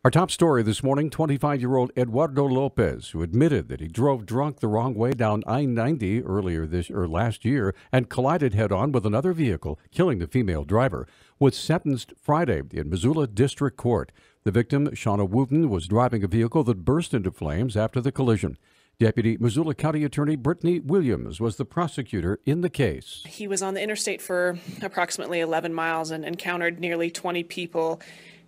Our top story this morning, 25-year-old Eduardo Lopez, who admitted that he drove drunk the wrong way down I-90 last year and collided head-on with another vehicle, killing the female driver, was sentenced Friday in Missoula District Court. The victim, Shauna Wooten, was driving a vehicle that burst into flames after the collision. Deputy Missoula County Attorney Brittany Williams was the prosecutor in the case. He was on the interstate for approximately 11 miles and encountered nearly 20 people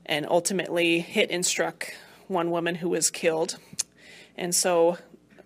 and ultimately hit and struck one woman who was killed. And so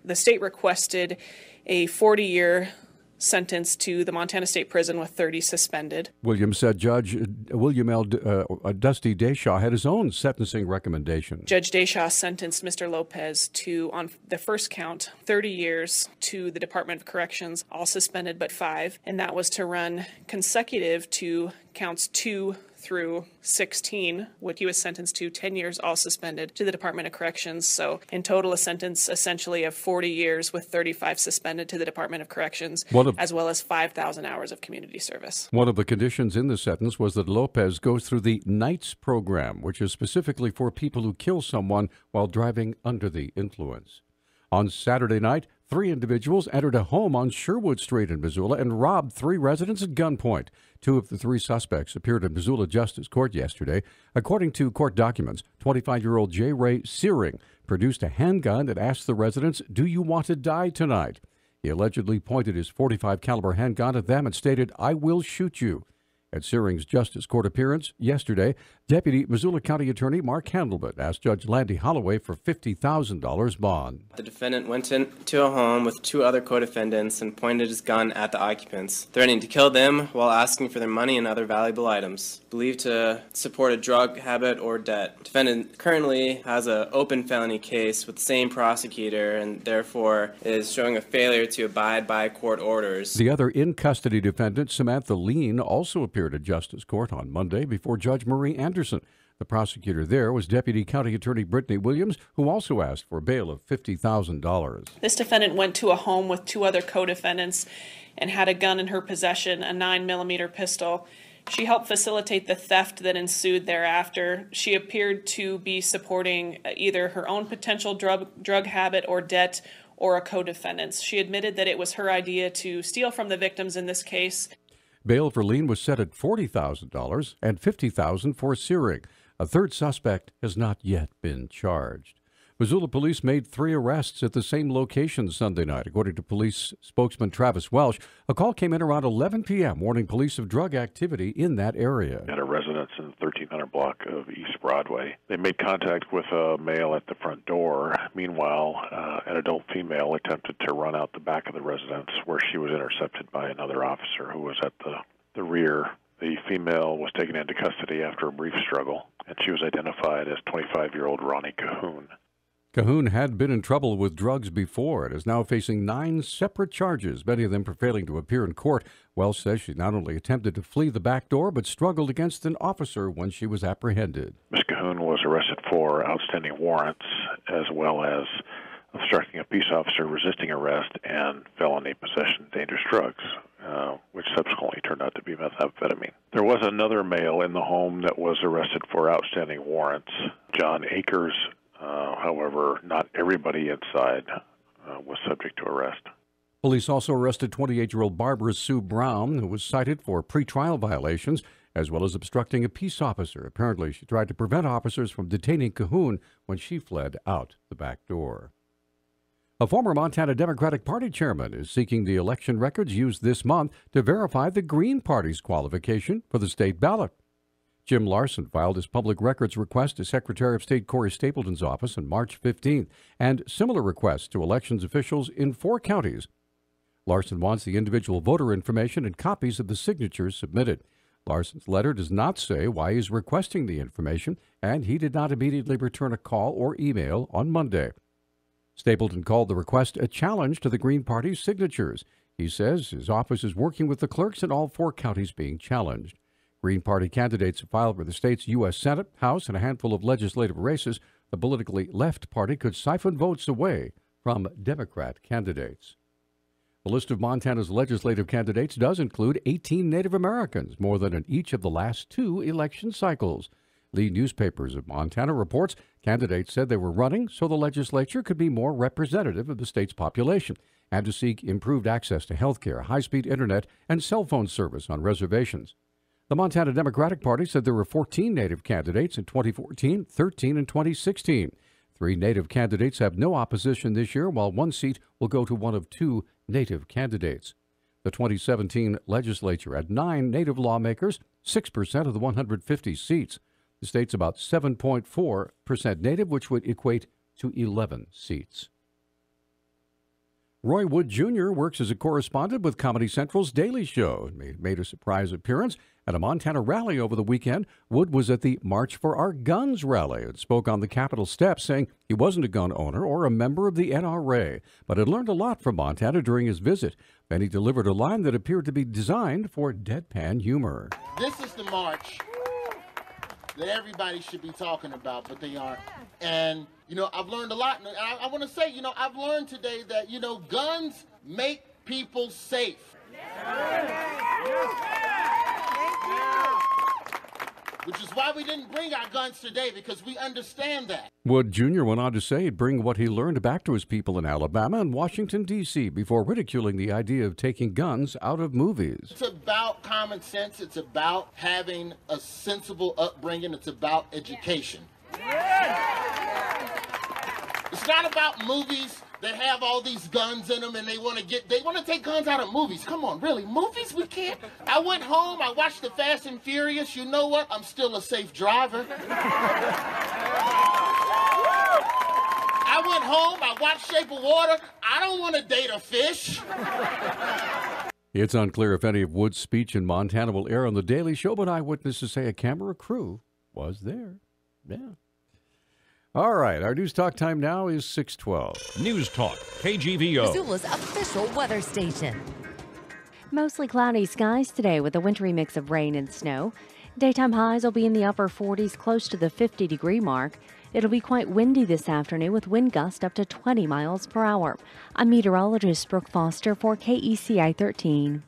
the state requested a 40-year sentence to the Montana State Prison with 30 suspended. Williams said Judge William L. Dusty Deshaw had his own sentencing recommendation. Judge Deshaw sentenced Mr. Lopez to, on the first count, 30 years to the Department of Corrections, all suspended but 5, and that was to run consecutive to counts 2 through 16, which he was sentenced to 10 years, all suspended, to the Department of Corrections. So in total, a sentence essentially of 40 years with 35 suspended to the Department of Corrections, as well as 5,000 hours of community service. One of the conditions in the sentence was that Lopez goes through the NIGHTS program, which is specifically for people who kill someone while driving under the influence. On Saturday night, 3 individuals entered a home on Sherwood Street in Missoula and robbed 3 residents at gunpoint. 2 of the 3 suspects appeared in Missoula Justice Court yesterday. According to court documents, 25-year-old J. Ray Searing produced a handgun that asked the residents, "Do you want to die tonight?" He allegedly pointed his .45 caliber handgun at them and stated, "I will shoot you." At Searing's Justice Court appearance yesterday, Deputy Missoula County Attorney Mark Handelman asked Judge Landy Holloway for $50,000 bond. The defendant went into a home with 2 other co-defendants and pointed his gun at the occupants, threatening to kill them while asking for their money and other valuable items, believed to support a drug habit or debt. Defendant currently has an open felony case with the same prosecutor and therefore is showing a failure to abide by court orders. The other in-custody defendant, Samantha Lean, also appeared at Justice Court on Monday before Judge Marie Anderson. The prosecutor there was Deputy County Attorney Brittany Williams, who also asked for bail of $50,000. This defendant went to a home with 2 other co-defendants and had a gun in her possession, a 9mm pistol. She helped facilitate the theft that ensued thereafter. She appeared to be supporting either her own potential drug habit or debt or a co-defendant's. She admitted that it was her idea to steal from the victims in this case. Bail for Lean was set at $40,000 and $50,000 for Searing. A third suspect has not yet been charged. Missoula police made 3 arrests at the same location Sunday night. According to police spokesman Travis Welsh, a call came in around 11 p.m. warning police of drug activity in that area. At a residence in the 1300 block of East Broadway. They made contact with a male at the front door. Meanwhile, an adult female attempted to run out the back of the residence where she was intercepted by another officer who was at the rear. The female was taken into custody after a brief struggle, and she was identified as 25-year-old Ronnie Cahoon. Cahoon had been in trouble with drugs before and is now facing 9 separate charges, many of them for failing to appear in court. Welsh says she not only attempted to flee the back door, but struggled against an officer when she was apprehended. Ms. Cahoon was arrested for outstanding warrants, as well as obstructing a peace officer, resisting arrest, and felony possession of dangerous drugs, which subsequently turned out to be methamphetamine. There was another male in the home that was arrested for outstanding warrants, John Akers. However, not everybody inside was subject to arrest. Police also arrested 28-year-old Barbara Sue Brown, who was cited for pretrial violations as well as obstructing a peace officer. Apparently, she tried to prevent officers from detaining Cahoon when she fled out the back door. A former Montana Democratic Party chairman is seeking the election records used this month to verify the Green Party's qualification for the state ballot. Jim Larson filed his public records request to Secretary of State Corey Stapleton's office on March 15th, and similar requests to elections officials in 4 counties. Larson wants the individual voter information and copies of the signatures submitted. Larson's letter does not say why he's requesting the information, and he did not immediately return a call or email on Monday. Stapleton called the request a challenge to the Green Party's signatures. He says his office is working with the clerks in all 4 counties being challenged. Green Party candidates have filed for the state's U.S. Senate, House, and a handful of legislative races. The politically left party could siphon votes away from Democrat candidates. The list of Montana's legislative candidates does include 18 Native Americans, more than in each of the last 2 election cycles. Lead Newspapers of Montana reports candidates said they were running so the legislature could be more representative of the state's population and to seek improved access to health care, high-speed internet, and cell phone service on reservations. The Montana Democratic Party said there were 14 Native candidates in 2014, 13 in 2016. 3 Native candidates have no opposition this year, while 1 seat will go to one of 2 Native candidates. The 2017 legislature had 9 Native lawmakers, 6% of the 150 seats. The state's about 7.4% Native, which would equate to 11 seats. Roy Wood Jr. works as a correspondent with Comedy Central's Daily Show. He made a surprise appearance at a Montana rally over the weekend. Wood was at the March for Our Guns rally and spoke on the Capitol steps, saying he wasn't a gun owner or a member of the NRA, but had learned a lot from Montana during his visit. Then he delivered a line that appeared to be designed for deadpan humor. This is the march that everybody should be talking about, but they aren't. And, I've learned a lot. And I want to say, I've learned today that, guns make people safe. Which is why we didn't bring our guns today, because we understand that. Wood Jr. went on to say he'd bring what he learned back to his people in Alabama and Washington, D.C. before ridiculing the idea of taking guns out of movies. It's about common sense. It's about having a sensible upbringing. It's about education. It's not about movies that have all these guns in them and they want to take guns out of movies. Come on, really? Movies? We can't? I went home, I watched the Fast and Furious. You know what? I'm still a safe driver. I went home, I watched Shape of Water. I don't want to date a fish. It's unclear if any of Wood's speech in Montana will air on The Daily Show, but eyewitnesses say a camera crew was there. Yeah. All right, our news talk time now is 6:12. Newstalk, KGVO. Missoula's official weather station. Mostly cloudy skies today with a wintry mix of rain and snow. Daytime highs will be in the upper 40s, close to the 50-degree mark. It'll be quite windy this afternoon with wind gusts up to 20 miles per hour. I'm meteorologist Brooke Foster for KECI 13.